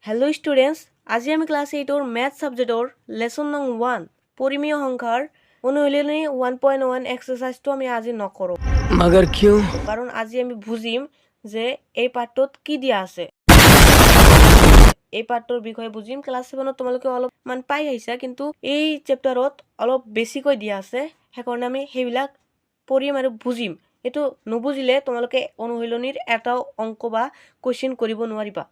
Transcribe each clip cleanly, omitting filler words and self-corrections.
Hello' students, আজি আমি class 8ৰ math ছাবজেক্টৰ lesson নং 1 পৰিমেয় সংখ্যাৰ অনুশীলনী 1.1 এক্সাৰচাইজটো আমি আজি নকৰোঁ। মগৰ কিয়? কাৰণ আজি আমি বুজিম যে এই পাঠটোত কি দিয়া আছে। এই পাঠটোৰ বিষয়ে বুজিম। ক্লাছ 7ত তোমালোকে অলপমান পাই আহিছা, কিন্তু এই চেপ্টাৰত অলপ বেছিকৈ দিয়া আছে, সেইকাৰণে আমি সেইবিলাক পঢ়িম আৰু বুজিম। এইটো নুবুজিলে তোমালোকে অনুশীলনীৰ এটাও অংক বা কুৱেশ্যন কৰিব নোৱাৰিবা।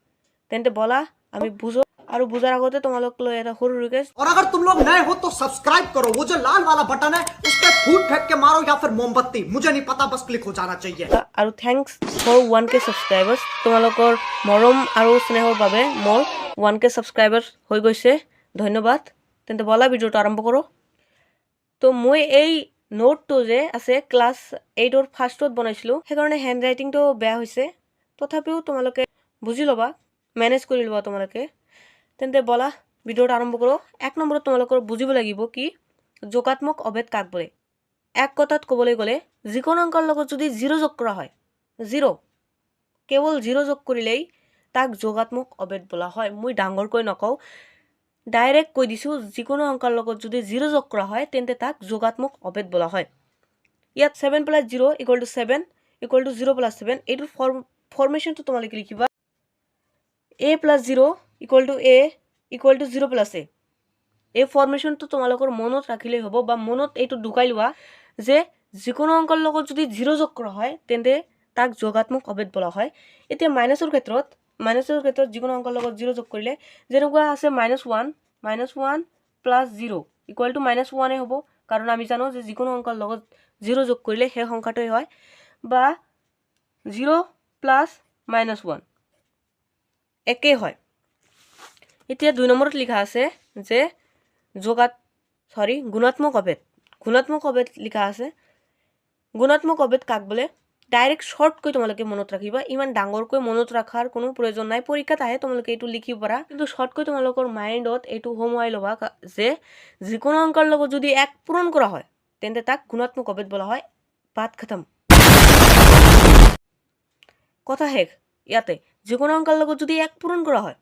তেন্তে বলা আমি বুঝো और बुझार आगोते तुम्हारे लोग ये सरू रिक्वेस्ट। और अगर तुम लोग नए हो तो सब्सक्राइब करो, वो जो लाल वाला बटन है उस पर फूट फेंक के मारो या फिर मोमबत्ती, मुझे नहीं पता, बस क्लिक हो जाना चाहिए। और थैंक्स फॉर 1K सब्सक्राइबार्स। তোমালোকৰ মৰম আৰু স্নেহৰ বাবে মোৰ 1K সাবস্ক্ৰাইবাৰ্স হৈ গৈছে, ধন্যবাদ। তেন্তে বলা ভিডিওটো আৰম্ভ কৰো। তো মই এই নোটটো যে আছে ক্লাছ 8ৰ ফাৰ্ষ্টত বনাইছিলো, সেইকাৰণে হেণ্ড ৰাইটিংটো বেয়া হৈছে, তথাপিও তোমালোকে বুজি ল'বা, মেনেজ কৰি ল'বা তোমালোকে। তেন্তে বলা ভিডিওটা আৰম্ভ কৰো। এক নম্বৰত তোমালোকৰ বুজিব লাগিব কি যোগাত্মক অভেদ কাক বোলে। এক কথাত ক'বলৈ গ'লে যিকোনো অংকৰ লগত যদি 0 যোগ কৰা হয়, 0 কেৱল 0 যোগ কৰিলেই তাক যোগাত্মক অভেদ বোলা হয়। মই ডাঙৰকৈ নকওঁ, ডাইৰেক্ট কৈ দিছোঁ, যিকোনো অংকৰ লগত যদি 0 যোগ কৰা হয় তেন্তে তাক যোগাত্মক অভেদ বোলা হয়। ইয়াত 7 + 0 = 7 = 0 + 7, এইটোৰ ফৰ্মেশ্যনটো তোমালোকে লিখিবা a + 0 = a = 0 + a। এই ফৰ্মেশ্যনটো তোমালোকৰ মনত ৰাখিলেই হ'ব, বা মনত এইটো ঢুকাই লোৱা যে যিকোনো অংকৰ লগত যদি 0 যোগ কৰা হয় তেন্তে তাক যোগাত্মক অভেদ বোলা হয়। এতিয়া মাইনাছৰ ক্ষেত্ৰত যিকোনো অংকৰ লগত 0 যোগ কৰিলে যেনেকুৱা আছে -1 + 0 = -1 হ'ব, কাৰণ আমি জানো যে যিকোনো অংকৰ লগত 0 যোগ কৰিলে সেই সংখ্যাটোই হয়, বা 0 + -1 একেই হয়। এতিয়া 2 নম্বৰত লিখা আছে যে গুণাত্মক অভেদ। গুণাত্মক অভেদ লিখা আছে। গুণাত্মক অভেদ কাক বোলে? ডাইৰেক্ট শৰ্টকৈ তোমালোকে মনত ৰাখিবা, ইমান ডাঙৰকৈ মনত ৰখাৰ কোনো প্ৰয়োজন নাই। পৰীক্ষাত আহে তোমালোকে এইটো লিখিব পাৰা, কিন্তু শৰ্টকৈ তোমালোকৰ মাইণ্ডত এইটো সোমোৱাই ল'বা যে যিকোনো অংকৰ লগত যদি 1 পূৰণ কৰা হয় তেন্তে তাক গুণাত্মক অভেদ বোলা হয়। বাত খতম, কথা শেষ। ইয়াতে যিকোনো অংকৰ লগত যদি 1 পূৰণ কৰা হয়,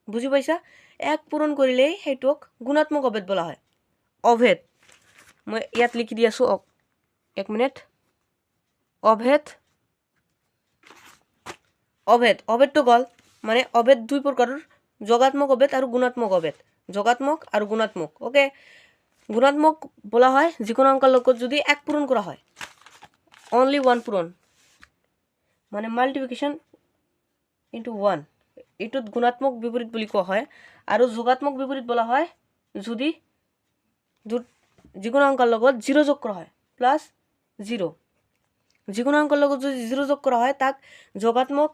বুজি পাইছা? 1 পূৰণ কৰিলেই সেইটোক গুণাত্মক অভেদ বোলা হয়। অভেদ মই ইয়াত লিখি দি আছোঁ, 1 মিনিট। অভেদটো গ'ল, মানে অভেদ 2 প্ৰকাৰৰ, যোগাত্মক অভেদ আৰু গুণাত্মক অভেদ। যোগাত্মক আৰু গুণাত্মক, ওকে। গুণাত্মক বোলা হয় যিকোনো অংকৰ লগত যদি 1 পূৰণ কৰা হয়, অনলি 1 পূৰণ, মানে মাল্টিপ্লিকেশ্যন ইনটু 1, এইটোত গুণাত্মক বিপৰীত বুলি কোৱা হয়। আৰু যোগাত্মক বিপৰীত বোলা হয় যদি যিকোনো অংকৰ লগত 0 যোগ কৰা হয়, +0, যিকোনো অংকৰ লগত যদি 0 যোগ কৰা হয় তাক যোগাত্মক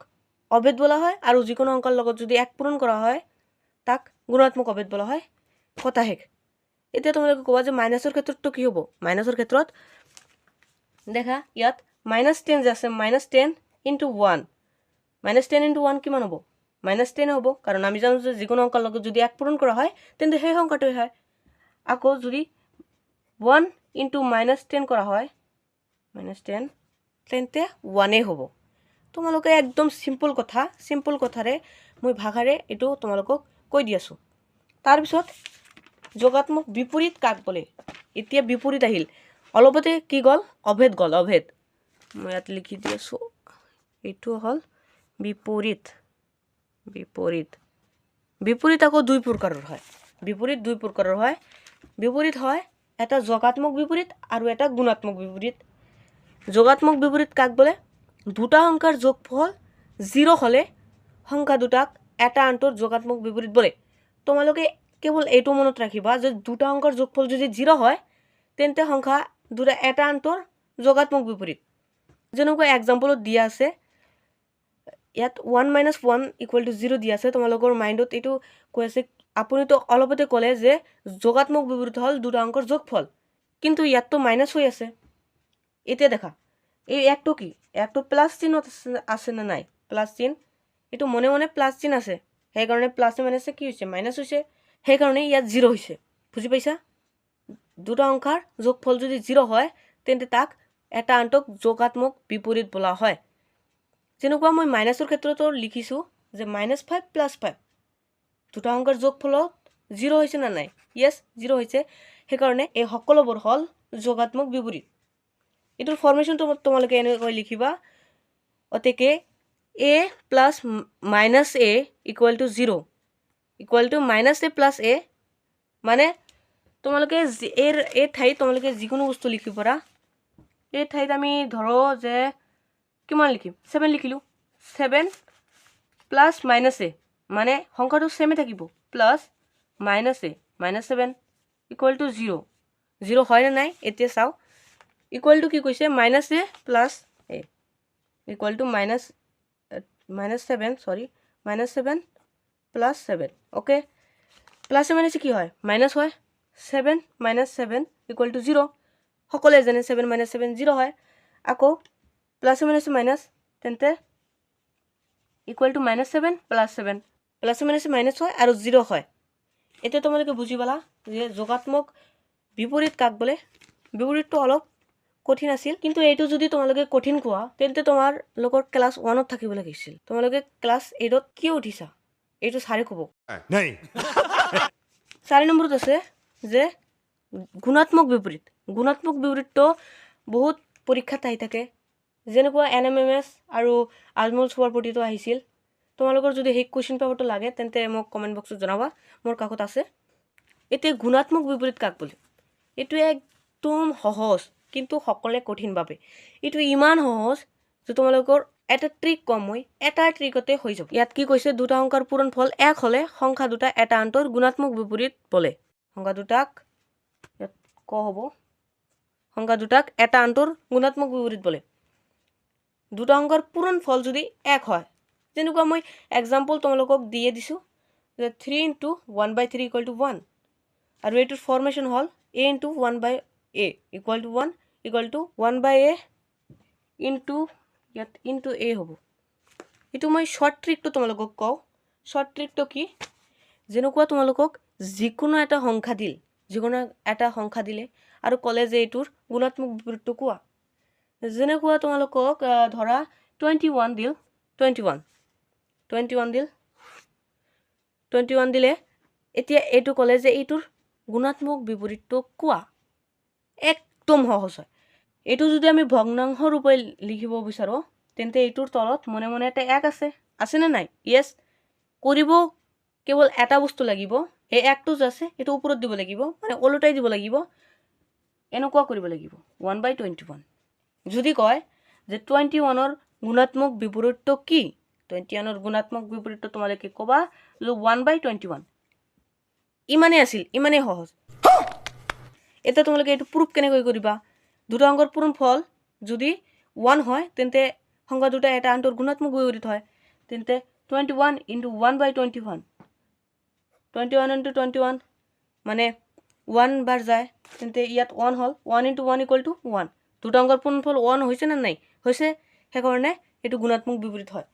অভেদ বোলা হয়, আৰু যিকোনো অংকৰ লগত যদি 1 পূৰণ কৰা হয় তাক গুণাত্মক অভেদ বোলা হয়। কথা শেষ। এতিয়া তোমালোকে ক'বা যে মাইনাছৰ ক্ষেত্ৰতটো কি হ'ব? মাইনাছৰ ক্ষেত্ৰত দেখা ইয়াত -10 যে আছে, -10 × 1, -10 × 1 কিমান হ'ব? -10 হ'ব, কাৰণ আমি জানো যে যিকোনো অংকৰ লগত যদি 1 পূৰণ কৰা হয় তেন্তে সেই সংখ্যাটোৱে হয়। আকৌ যদি 1 × -10 কৰা হয়, -10, তেন্তে 1 হ'ব। তোমালোকে একদম চিম্পল কথাৰে মই ভাষাৰে এইটো তোমালোকক কৈ দি আছোঁ। তাৰপিছত যোগাত্মক বিপৰীত কাক বোলে? এতিয়া বিপৰীত আহিল, অলপতে কি গ'ল? অভেদ গ'ল। অভেদ মই ইয়াত লিখি দি আছোঁ, এইটো হ'ল বিপৰীত। বিপৰীত আকৌ 2 প্ৰকাৰৰ হয়। বিপৰীত হয় এটা যোগাত্মক বিপৰীত আৰু এটা গুণাত্মক বিপৰীত। যোগাত্মক বিপৰীত কাক বোলে? দুটা সংখ্যাৰ যোগফল 0 হ'লে সংখ্যা দুটাক এটা আনটোৰ যোগাত্মক বিপৰীত বোলে। তোমালোকে কেৱল এইটো মনত ৰাখিবা যে দুটা সংখ্যাৰ যোগফল যদি 0 হয় তেন্তে সংখ্যা দুটা এটা আনটোৰ যোগাত্মক বিপৰীত। যেনেকুৱা এক্সাম্পলত দিয়া আছে, ইয়াত 1 - 1 = 0 দিয়া আছে। তোমালোকৰ মাইণ্ডত এইটো কৈ আছে, আপুনিতো অলপতে ক'লে যে যোগাত্মক বিপৰীত হ'ল দুটা অংকৰ যোগফল, কিন্তু ইয়াততো মাইনাছ হৈ আছে। এতিয়া দেখা এই একটো কি? একটো প্লাছ চিহ্নত আছে নে নাই? প্লাছ চিহ্ন, এইটো মনে মনে প্লাছ চিহ্ন আছে, সেইকাৰণে প্লাছে মাইনাছে কি হৈছে? মাইনাছ হৈছে, সেইকাৰণে ইয়াত 0 হৈছে। বুজি পাইছা? দুটা সংখ্যাৰ যোগফল যদি 0 হয় তেন্তে তাক এটা আনটোক যোগাত্মক বিপৰীত বোলা হয়। যেনেকুৱা মই মাইনাছৰ ক্ষেত্ৰতো লিখিছোঁ যে -5 + 5, দুটা সংখ্যাৰ যোগফলত 0 হৈছে না নাই ইয়েছ 0 হৈছে সেইকাৰণে এই সকলোবোৰ হ'ল যোগাত্মক বিপৰীত এটোৰ ফৰ্মেশনটো তোমালোকে এনেকৈ লিখিবা অতিকে a plus minus a equal to 0 equal to minus a plus a মানে তোমালোকে এই ঠাইত তোমালোকে যিকোনো বস্তু লিখিব পাৰা এই ঠাইত আমি ধৰো যে কিমান লিখিম 7 লিখিলো 7 প্লাস মাইনাস a মানে সংখ্যাটো সেমে থাকিব plus minus a minus 7 equal to 0 0 হয় না নাই এতিয়া চাও ইকুয়াল টু কি কৈছে minus a plus a equal to minus 7 sorry minus 7 plus 7 okay plus minus কি হয় মাইনাস হয় 7 মাইনাস 7 ইকুয়াল টু 0 সকলে জানে 7 মাইনাস 7 0 হয় আকৌ প্লাস মাইনাস মাইনাস তেন্তে equal to minus 7 plus 7 plus minus minus হয় আৰু 0 হয় এতিয়া তোমালোকে বুজি পালা যে যোগাত্মক বিপৰীত কাক বলে বিপৰীতটো অলপ কঠিন আছিল কিন্তু এইটো যদি তোমালোকে কঠিন কোৱা তেন্তে তোমাৰ লোকৰ ক্লাস 1 ত থাকিব লাগিছিল তোমালোকে ক্লাস 8 ত কি উঠিছা এইটো সাৰে কব নাই 4 নম্বৰত আছে যে গুণাত্মক বিপৰীতটো বহুত পৰীক্ষাত আহি থাকে যেনেকুৱা এনএমএমএস আৰু আজমল সুপাৰপটিটো আহিছিল তোমালোকৰ যদি সেই কোৱেশ্চন পেপাৰটো লাগে তেন্তে মোক কমেন্ট বক্সত জনাবা মোৰ কাকত আছে এতিয়া গুণাত্মক বিপৰীত কাক বলে এটো একদম সহজ কিন্তু সকলে কঠিন ভাবে এটো ইমান সহজ যে তোমালোকৰ এটা ট্ৰিক কম হয় এটা ট্ৰিকতে হৈ যাব ইয়াত কি কৈছে দুটা সংখ্যাৰ পূৰণফল 1 হলে সংখ্যা দুটা এটা আনটোৰ গুণাত্মক বিপৰীত বলে সংখ্যা দুটাক ইয়াত ক হ'ব সংখ্যা দুটাক এটা আনটোৰ গুণাত্মক বিপৰীত বলে দুটা সংখ্যাৰ পূৰণফল যদি 1 হয় যেনেকুৱা মই এক্সাম্পল তোমালোকক দিয়ে দিছো যে 3 * 1/3 = 1 আৰু এটোৰ formation hall a * 1/a = 1 = 1/a ইয়াত ইনটু a হ'ব এটো মই শর্ট ট্ৰিকটো তোমালোকক কও শৰ্ট ট্ৰিকটো কি যেনেকুৱা তোমালোকক যিকোনো এটা সংখ্যা দিলে আৰু কলে যে এটোৰ গুণাত্মক বিপৰীতটো কোৱা যেনেকুৱা তোমালোকক ধৰা 21 দিল 21 দিলে এতিয়া এটো কলে যে এটোৰ গুণাত্মক বিপৰীতটো কোৱা একদম সহজ হয় এটো যদি আমি ভগ্নাংশ ৰূপে লিখিব বিচাৰো তেন্তে এটোৰ তলত মনে মনে এটা 1 আছে না নাই ইয়েস কৰিব কেৱল এটা বস্তু লাগিব এই একটো আছে এটো ওপৰত দিব লাগিব মানে ওলটাই দিব লাগিব এনেকুৱা কৰিব লাগিব 1/21 যদি কয় যে 21 ৰ গুণাত্মক বিপৰীতটো কি 21 ৰ গুণাত্মক বিপৰীতটো তোমালোকে কবা 1/21 ইমানে সহজ এটা তোমালোকে এটো প্ৰুফ কেনেকৈ কৰিবা দুটা অংকৰ পূৰণফল যদি 1 হয় তেন্তে সংখ্যা দুটা এটা আনটোৰ গুণাত্মক বিপৰীত হয় তেন্তে 21 * 1/21 21 * 21 মানে 1 বাৰ যায় তেন্তে ইয়াত 1 হল 1 * 1 = 1 দুটা অংকৰ পূৰণফল 1 হৈছে না নাই হৈছে সেইকাৰণে এটো গুণাত্মক বিপৰীত হয়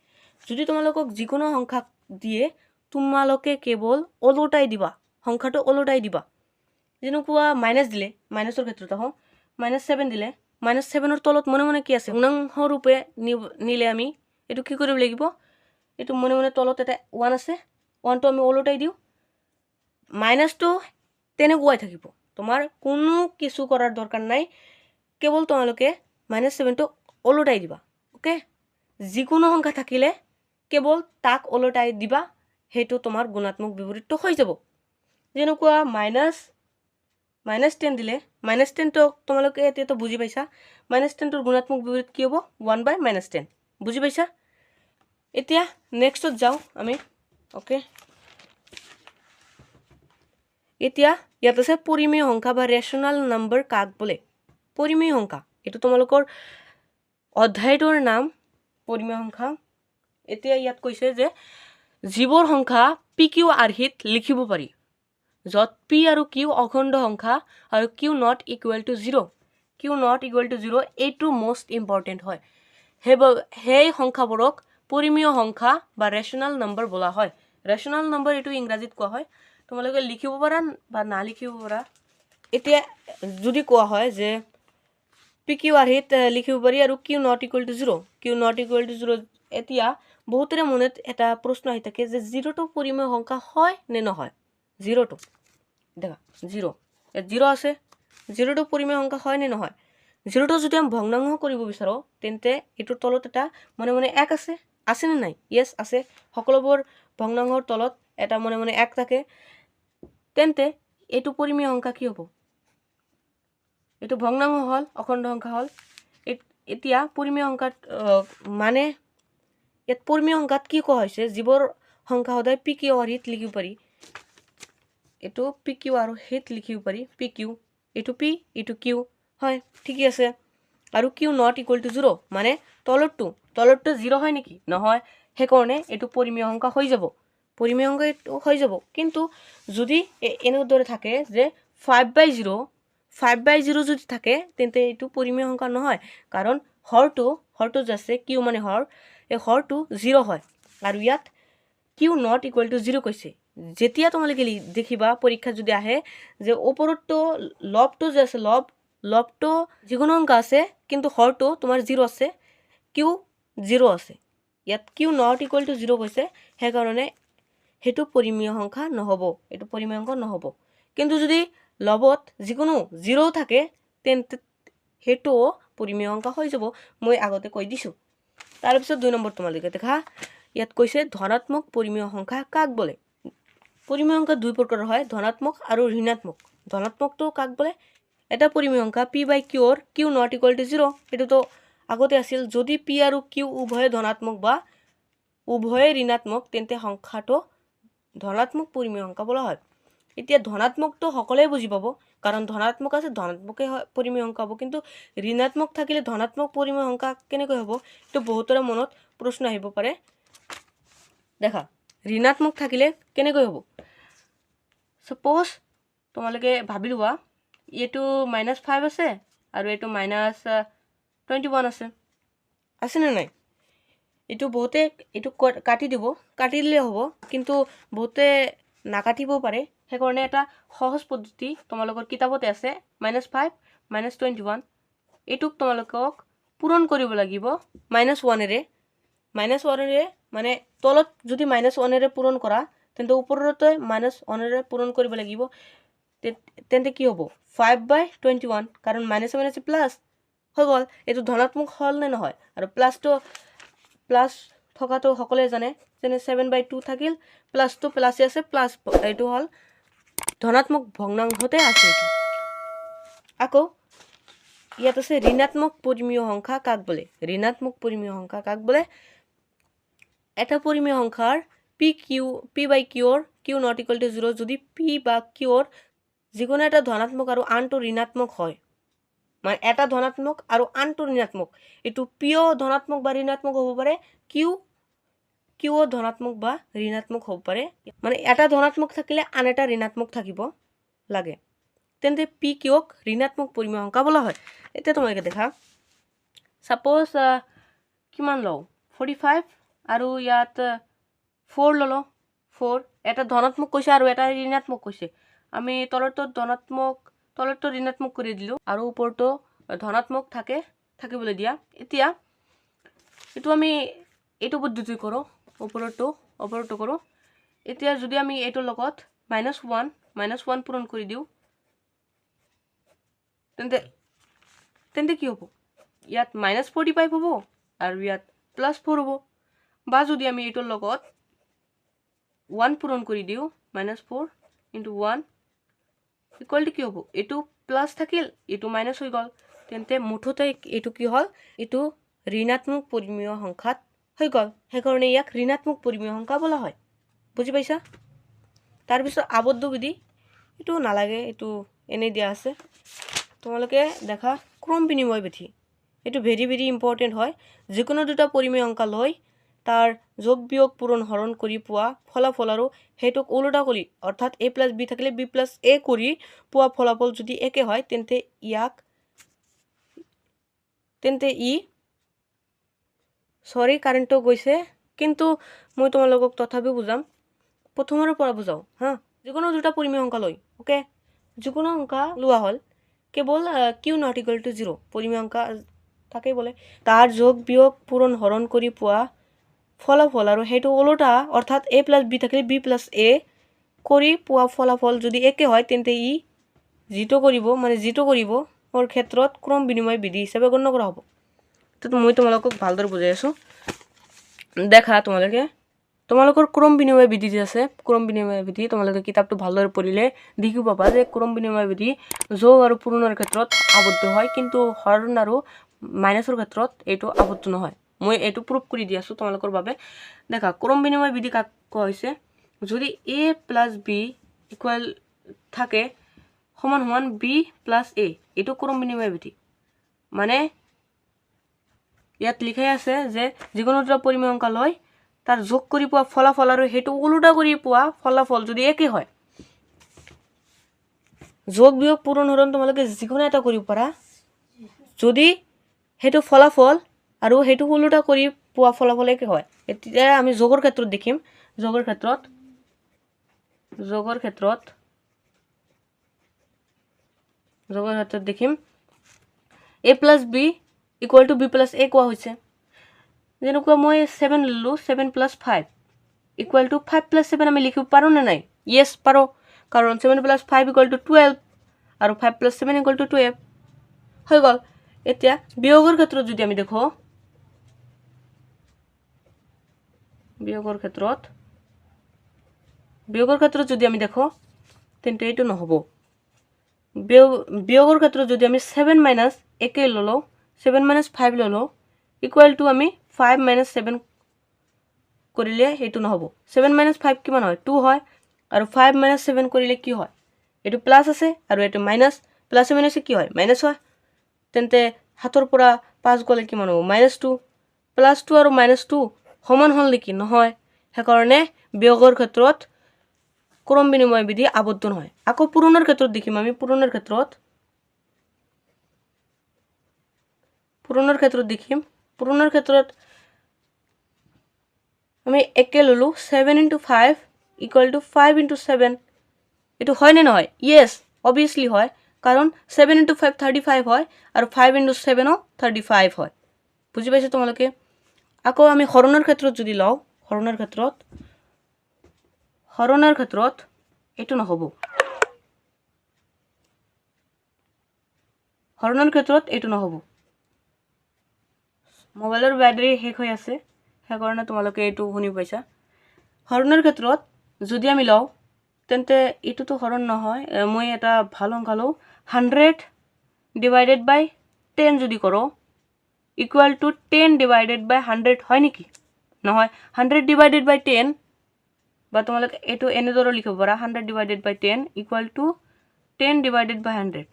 যদি তোমালোকক যিকোনো সংখ্যা দিয়ে তোমালোকে কেৱল ওলটাই দিবা সংখ্যাটো ওলটাই দিবা যেনেকুৱা মাইনাস দিলে মাইনাসৰ ক্ষেত্ৰত আহো -7 দিলে -7 ৰ তলত মনে মনে কি আছে গুণাংশ ৰূপে নিলে আমি এটো কি কৰিব লাগিব এটো মনে মনে তলত এটা 1 আছে 1 টো আমি ওলটাই দিও মাইনাসটো তেনেকুৱাই থাকিব তোমাৰ কোনো কিছু কৰাৰ দৰকাৰ নাই কেৱল তোমালোকে -7 টো ওলটাই দিবা ওকে যিকোনো সংখ্যা থাকিলে কেৱল তাক ওলটাই দিবা হেতু তোমাৰ গুণাত্মক বিপৰীতটো হৈ যাব যেনেকুৱা -10 দিলে -10 তো তোমালোকে এতিয়া তো বুজি পাইছা -10 ৰ গুণাত্মক বিপৰীত কি হ'ব 1/-10 বুজি পাইছা এতিয়া নেক্সটত যাও আমি ওকে এতিয়া ইয়াত আছে পৰিমেয় সংখ্যা বা ৰেশনাল নম্বৰ কাক বলে পৰিমেয় সংখ্যা এটো তোমালোকৰ অধ্যায়টোৰ নাম পৰিমেয় সংখ্যা এতিয়া ইয়াত কৈছে যে যিবোৰ সংখ্যা p q আৰ্হিত লিখিব পাৰি যত p আৰু q অখণ্ড সংখ্যা আৰু q not equal to 0 এইটো মোস্ট ইম্পৰ্টেন্ট হয় হেই সংখ্যাবোৰক পৰিমেয় সংখ্যা বা ৰেশনাল নম্বৰ বলা হয় ৰেশনাল নম্বৰ এটো ইংৰাজীত কোৱা হয় তোমালোকে লিখিব পাৰা বা না লিখিব পাৰা এতিয়া যদি কোৱা হয় যে p q আৰ্হিত লিখিব পাৰি আৰু q not equal to 0 এতিয়া বহুতৰে মনত এটা প্ৰশ্ন আহি থাকে যে 0টো পৰিমেয় সংখ্যা হয় নে নহয়। 0টো দেখা 0 ইয়াত 0 আছে, 0টো পৰিমেয় সংখ্যা হয় নে নহয়। 0টো যদি আমি ভগ্নাংশ কৰিব বিচাৰোঁ তেন্তে এইটোৰ তলত এটা মনে মনে 1 আছে নে নাই। য়েছ আছে, সকলোবোৰ ভগ্নাংশৰ তলত এটা মনে মনে 1 থাকে। তেন্তে এইটো পৰিমেয় সংখ্যা কি হ'ব, এইটো ভগ্নাংশ হ'ল, অখণ্ড সংখ্যা হ'ল। এতিয়া পৰিমেয় সংখ্যাত মানে ইয়াত পৰিমেয় সংখ্যাত কি কোৱা হৈছে, যিবোৰ সংখ্যা সদায় পি কিউ আৰু হিত লিখিব পাৰি। এইটো পি কিউ আৰু হিত লিখিব পাৰি, পি কিউ, এইটো পি, এইটো কিউ, হয় ঠিকেই আছে। আৰু কিউ নট ইকুৱেল টু 0 মানে তলৰটো 0 হয় নেকি, নহয়। সেইকাৰণে এইটো পৰিমেয় সংখ্যা হৈ যাব, পৰিমেয় সংখ্যা এইটো হৈ যাব। কিন্তু যদি এনেদৰে থাকে যে 5/0 যদি থাকে তেন্তে এইটো পৰিমেয় সংখ্যা নহয়, কাৰণ হৰটো যে আছে কিউ মানে হৰ, এই হৰটো 0 হয়। আৰু ইয়াত কিউ নট ইকুৱেল টু 0 কৈছে। যেতিয়া তোমালোকে দেখিবা পৰীক্ষাত যদি আহে যে ওপৰতো লবটো যে আছে, লবটো যিকোনো সংখ্যা আছে কিন্তু হৰটো তোমাৰ 0 আছে, কিউ 0 আছে। ইয়াত কিউ নট ইকুৱেল টু 0 কৈছে, সেইকাৰণে সেইটো পৰিমেয় সংখ্যা নহ'ব, এইটো পৰিমেয় সংখ্যা নহ'ব। কিন্তু যদি লবত যিকোনো 0 থাকে তেন্তে সেইটোও পৰিমেয় সংখ্যা হৈ যাব, মই আগতে কৈ দিছোঁ। তাৰপিছত 2 নম্বৰ তোমালোকে দেখা, ইয়াত কৈছে ধনাত্মক পৰিমেয় সংখ্যা কাক বোলে। পৰিমেয় সংখ্যা 2 প্ৰকাৰৰ হয়, ধনাত্মক আৰু ঋণাত্মক। ধনাত্মকটো কাক বোলে, এটা পৰিমেয় সংখ্যা p/q Q not equal to 0, এইটোতো আগতে আছিল। যদি পি আৰু কিউ উভয়ে ধনাত্মক বা উভয়ে ঋণাত্মক তেন্তে সংখ্যাটো ধনাত্মক পৰিমেয় সংখ্যা বোলা হয়। এতিয়া ধনাত্মকটো সকলোৱে বুজি পাব, কাৰণ ধনাত্মক আছে, ধনাত্মকে পৰিমেয় সংখ্যা হ'ব। কিন্তু ঋণাত্মক থাকিলে ধনাত্মক পৰিমেয় সংখ্যা কেনেকৈ হ'ব, এইটো বহুতৰে মনত প্ৰশ্ন আহিব পাৰে। দেখা ঋণাত্মক থাকিলে কেনেকৈ হ'ব। সাপোজ তোমালোকে ভাবি লোৱা এইটো -5 আছে আৰু এইটো -21 আছেনে নাই। এইটো বহুতে এইটো কাটি দিব, কাটি দিলে হ'ব, কিন্তু বহুতে নাকাটিব পাৰে। সেইকাৰণে এটা সহজ পদ্ধতি তোমালোকৰ কিতাপতে আছে, -5 -21, এইটোক তোমালোকক পূৰণ কৰিব লাগিব -1এৰে। -1এৰে মানে তলত যদি -1এৰে পূৰণ কৰা তেন্তে ওপৰতে -1এৰে পূৰণ কৰিব লাগিব। তেন্তে কি হ'ব 5/21, কাৰণ মাইনাছে প্লাছ হৈ গ'ল। এইটো ধনাত্মক হ'ল নে নহয়, আৰু প্লাছ থকাটো সকলোৱে জানে, যেনে 7/2 থাকিল, প্লাছটো প্লাছে আছে, প্লাছ এইটো হ'ল ধনাত্মক ভগ্নাংশতে আছে এইটো। আকৌ ইয়াত আছে ঋণাত্মক পৰিমেয় সংখ্যা কাক বোলে। ঋণাত্মক পৰিমেয় সংখ্যা কাক বোলে, এটা পৰিমেয় সংখ্যাৰ p/q Q not equal to 0 যদি পি বা কিউৰ যিকোনো এটা ধনাত্মক আৰু আনটো ঋণাত্মক হয়, মানে এটা ধনাত্মক আৰু আনটো ঋণাত্মক, এইটো পিও ধনাত্মক বা ঋণাত্মক হ'ব পাৰে, কিউ ধনাত্মক বা ঋণাত্মক হ'ব পাৰে। মানে এটা ধনাত্মক থাকিলে আন এটা ঋণাত্মক থাকিব লাগে, তেন্তে পি কিউক ঋণাত্মক পৰিমেয় সংখ্যা বোলা হয়। এতিয়া তোমালোকে দেখা, সাপোজ কিমান লওঁ 45 আৰু ইয়াত 4 ল'লোঁ। 4 এটা ধনাত্মক কৈছে আৰু এটা ঋণাত্মক কৈছে। আমি তলৰটো ঋণাত্মক কৰি দিলোঁ আৰু ওপৰটো ধনাত্মক থাকিবলৈ দিয়া। এতিয়া এইটো আমি এইটো পদ্ধতি কৰোঁ, ওপৰতো কৰোঁ। এতিয়া যদি আমি এইটোৰ লগত -1 পূৰণ কৰি দিওঁ তেন্তে কি হ'ব, ইয়াত -45 হ'ব আৰু ইয়াত +4 হ'ব। বা যদি আমি এইটোৰ লগত 1 পূৰণ কৰি দিওঁ, -4 × 1 ইকুৱেল টু কি হ'ব, এইটো প্লাছ থাকিল, এইটো মাইনাছ হৈ গ'ল, তেন্তে মুঠতে এইটো কি হ'ল, এইটো ঋণাত্মক পৰিমেয় সংখ্যাত হৈ গ'ল। সেইকাৰণে ইয়াক ঋণাত্মক পৰিমেয় সংখ্যা বোলা হয়। বুজি পাইছা। তাৰপিছত আবদ্ধ বিধি, এইটো নালাগে, এইটো এনেই দিয়া আছে। তোমালোকে দেখা ক্ৰম বিনিময় বিধি, এইটো ভেৰি ভেৰি ইম্পৰ্টেণ্ট হয়। যিকোনো দুটা পৰিমেয় সংখ্যা লৈ তাৰ যোগ বিয়োগ পূৰণ হৰণ কৰি পোৱা ফলাফল আৰু সেইটোক ওলোটা কৰি, অৰ্থাৎ a+b থাকিলে b+a কৰি পোৱা ফলাফল যদি একে হয় তেন্তে কাৰেণ্টটো গৈছে, কিন্তু মই তোমালোকক তথাপিও বুজাম, প্ৰথমৰে পৰা বুজাওঁ হা। যিকোনো দুটা পৰিমেয় সংখ্যা লৈ যিকোনো সংখ্যা লোৱা হ'ল, কেৱল কিউ নট ইকুৱেল টু 0 পৰিমেয় সংখ্যা থাকেই বোলে, তাৰ যোগ বিয়োগ পূৰণ হৰণ কৰি পোৱা ফলাফল আৰু সেইটো ওলোটা অৰ্থাৎ a + b থাকিলে b + a কৰি পোৱা ফলাফল যদি একে হয় তেন্তে ই যিটো কৰিব ওৰ ক্ষেত্ৰত ক্ৰম বিনিময় বিধি হিচাপে গণ্য কৰা হ'ব। তো মই তোমালোকক ভালদৰে বুজাই আছোঁ। দেখা তোমালোকৰ ক্ৰম বিনিময় বিধি যে আছে, ক্ৰম বিনিময় বিধি তোমালোকে কিতাপটো ভালদৰে পঢ়িলে দেখিব পাবা যে ক্ৰম বিনিময় বিধি যোগ আৰু পূৰণৰ ক্ষেত্ৰত আবদ্ধ হয়, কিন্তু হৰণ আৰু মাইনাছৰ ক্ষেত্ৰত এইটো আবদ্ধ নহয়। মই এইটো প্ৰুভ কৰি দি আছোঁ তোমালোকৰ বাবে। দেখা ক্ৰম বিনিময় বিধি কাক কোৱা হৈছে? যদি a + b ইকুৱেল থাকে সমান সমান b + a, এইটো ক্ৰম বিনিময় বিধি। মানে ইয়াত লিখাই আছে যে যিকোনো দুটা পৰিমেয় লয় তাৰ যোগ কৰি পোৱা ফলাফল আৰু সেইটো ওলোটা কৰি পোৱা ফলাফল যদি একে হয়, যোগ বিয়োগ পূৰণ হৰণ তোমালোকে যিকোনো এটা কৰিব পাৰা, যদি সেইটো ফলাফল আৰু সেইটো ওলোটা কৰি পোৱা ফলাফল একে হয়। এতিয়া আমি যোগৰ ক্ষেত্ৰত দেখিম। যোগৰ ক্ষেত্ৰত দেখিম a + b = b + a কোৱা হৈছে। যেনেকুৱা মই 7 ললো, 7 + 5 = 5 + 7 আমি লিখিব পাৰোঁ নে নাই? য়েছ পাৰোঁ, কাৰণ 7 + 5 = 12 আৰু 5 + 7 = 12 হৈ গ'ল। এতিয়া বিয়োগৰ ক্ষেত্ৰত যদি আমি দেখো, বিয়োগৰ ক্ষেত্ৰত যদি আমি দেখো তেন্তে এইটো নহ'ব। বিয়োগৰ ক্ষেত্ৰত যদি আমি 7 - একে ললো, 7 - 5 ললো, = আমি 5 - 7 কৰিলে এইটো নহ'ব। 7 - 5 কিমান হয়? 2 হয়। আৰু 5 - 7 কৰিলে কি হয়? এইটো প্লাছ আছে আৰু এইটো মাইনাছ, প্লাছে মাইনাছে কি হয়? মাইনাছ হয়। তেন্তে 7ৰ পৰা 5 গ'লে কিমান হ'ব? -2। +2 আৰু -2 সমান হ'ল নেকি? নহয়। সেইকাৰণে বিয়োগৰ ক্ষেত্ৰত ক্ৰম বিনিময় বিধি আবদ্ধ নহয়। আকৌ পূৰণৰ ক্ষেত্ৰত দেখিম আমি। পূৰণৰ ক্ষেত্ৰত আমি একে ললো, 7 × 5 = 5 × 7। এইটো হয় নে নহয়? য়েছ, অবভিয়াছলি হয়, কাৰণ 7 × 5 35 হয় আৰু 5 × 7 ও 35 হয়। বুজি পাইছে তোমালোকে? আকৌ আমি হৰণৰ ক্ষেত্ৰত যদি লওঁ, হৰণৰ ক্ষেত্ৰত এইটো নহ'ব। মোবাইলৰ বেটাৰী শেষ হৈ আছে, সেইকাৰণে তোমালোকে এইটো শুনি পাইছা। হৰণৰ ক্ষেত্ৰত যদি আমি লওঁ তেন্তে এইটোতো হৰণ নহয়। মই এটা ভাল অংক লওঁ, 100 / 10 যদি কৰোঁ, = 10 / 100 হয় নেকি? নহয়। 100 / 10 বা তোমালোকে এইটো এনেদৰে লিখিব পাৰা, 100 / 10 = 10 / 100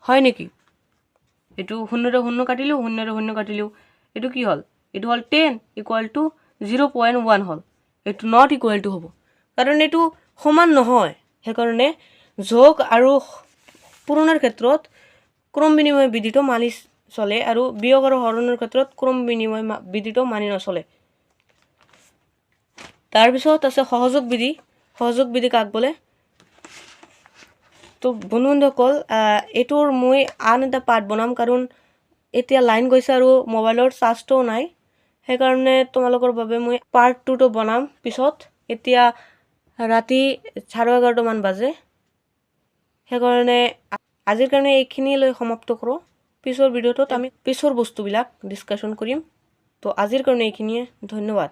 হয় নেকি? এইটো 0 - 0 কাটিলোঁ, 0 - 0 কাটিলোঁ, এইটো কি হ'ল? এইটো হ'ল 10 = 0.1 হ'ল। এইটো নট ইকুৱেল টু হ'ব, কাৰণ এইটো সমান নহয়। সেইকাৰণে যোগ আৰু পূৰণৰ ক্ষেত্ৰত ক্ৰম বিনিময় বিধিটো মানি চলে আৰু বিয়োগ আৰু হৰণৰ ক্ষেত্ৰত ক্ৰম বিনিময় বিধিটো মানি নচলে। তাৰপিছত আছে সহযোগ বিধি। সহযোগ বিধি কাক বোলে? তো বন্ধুসকল, এইটোৰ মই আন এটা পাৰ্ট বনাম, কাৰণ এতিয়া লাইন গৈছে আৰু মোবাইলৰ চাৰ্জটোও নাই। সেইকাৰণে তোমালোকৰ বাবে মই পাৰ্ট 2টো বনাম পিছত। এতিয়া ৰাতি 11:30 মান বাজে, সেইকাৰণে আজিৰ কাৰণে এইখিনিলৈ সমাপ্ত কৰোঁ। পিছৰ ভিডিঅ'টোত আমি পিছৰ বস্তুবিলাক ডিছকাশ্যন কৰিম। তো আজিৰ কাৰণে এইখিনিয়ে। ধন্যবাদ।